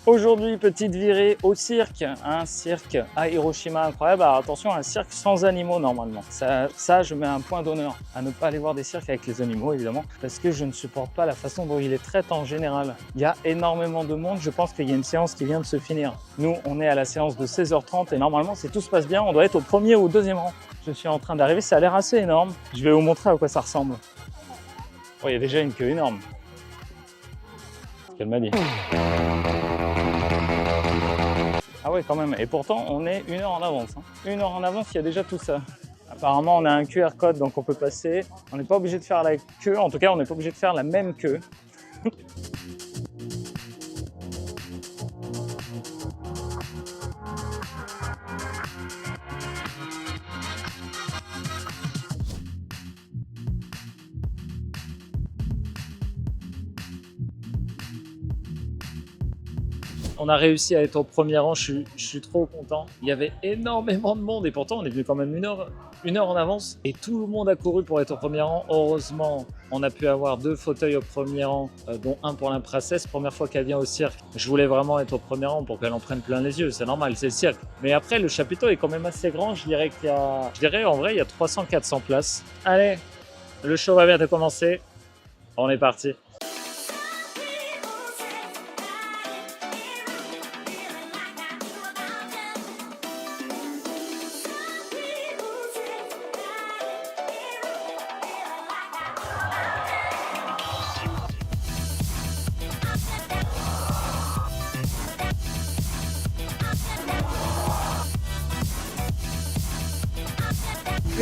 Aujourd'hui, petite virée au cirque, un cirque à Hiroshima incroyable. Alors attention, un cirque sans animaux normalement. Ça, je mets un point d'honneur à ne pas aller voir des cirques avec les animaux évidemment, parce que je ne supporte pas la façon dont il les traite en général. Il y a énormément de monde, je pense qu'il y a une séance qui vient de se finir. Nous, on est à la séance de 16h30 et normalement, si tout se passe bien, on doit être au premier ou au deuxième rang. Je suis en train d'arriver, ça a l'air assez énorme. Je vais vous montrer à quoi ça ressemble. Oh, il y a déjà une queue énorme. C'est ce qu'elle m'a dit. Ah ouais, quand même. Et pourtant, on est 1 heure en avance. 1 heure en avance, il y a déjà tout ça. Apparemment, on a un QR code, donc on peut passer. On n'est pas obligé de faire la queue. En tout cas, on n'est pas obligé de faire la même queue. On a réussi à être au premier rang, je suis trop content. Il y avait énormément de monde et pourtant on est venu quand même 1 heure en avance et tout le monde a couru pour être au premier rang. Heureusement, on a pu avoir 2 fauteuils au premier rang, dont un pour la princesse. Première fois qu'elle vient au cirque, je voulais vraiment être au premier rang pour qu'elle en prenne plein les yeux. C'est normal, c'est le cirque. Mais après, le chapiteau est quand même assez grand. Je dirais en vrai, il y a 300-400 places. Allez, le show va bientôt commencer. On est parti.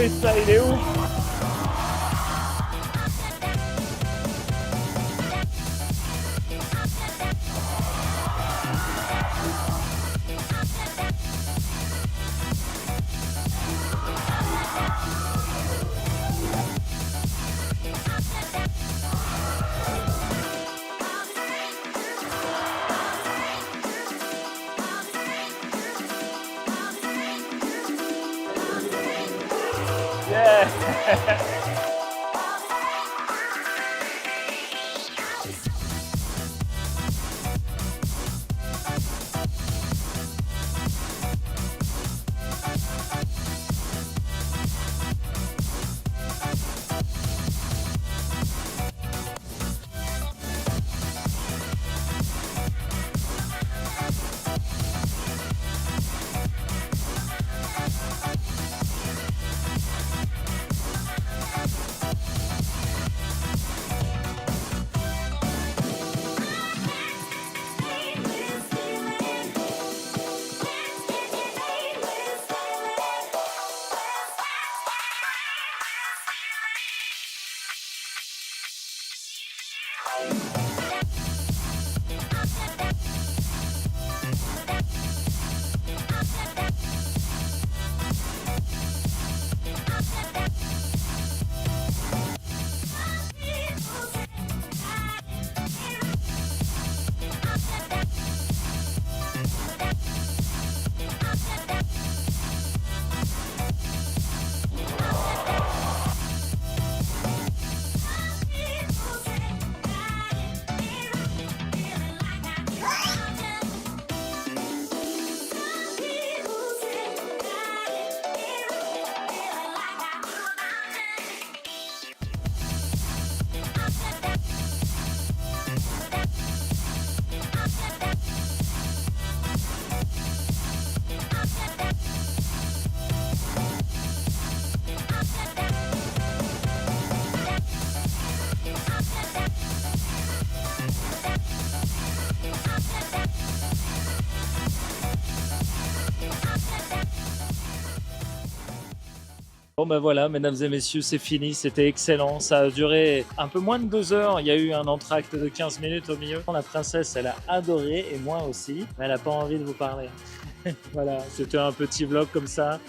Et ça, il est où? Yeah. Bon ben voilà, mesdames et messieurs, c'est fini, c'était excellent, ça a duré un peu moins de 2 heures, il y a eu un entracte de 15 minutes au milieu. La princesse, elle a adoré, et moi aussi, mais elle n'a pas envie de vous parler. Voilà, c'était un petit vlog comme ça,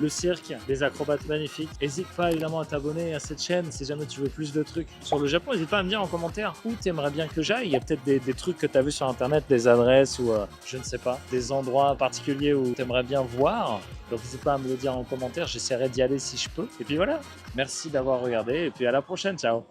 le cirque, des acrobates magnifiques. N'hésite pas évidemment à t'abonner à cette chaîne si jamais tu veux plus de trucs sur le Japon. N'hésite pas à me dire en commentaire où tu aimerais bien que j'aille. Il y a peut-être des trucs que tu as vus sur internet, des adresses ou je ne sais pas, des endroits particuliers où tu aimerais bien voir. Donc n'hésite pas à me le dire en commentaire, j'essaierai d'y aller si je peux. Et puis voilà, merci d'avoir regardé et puis à la prochaine, ciao.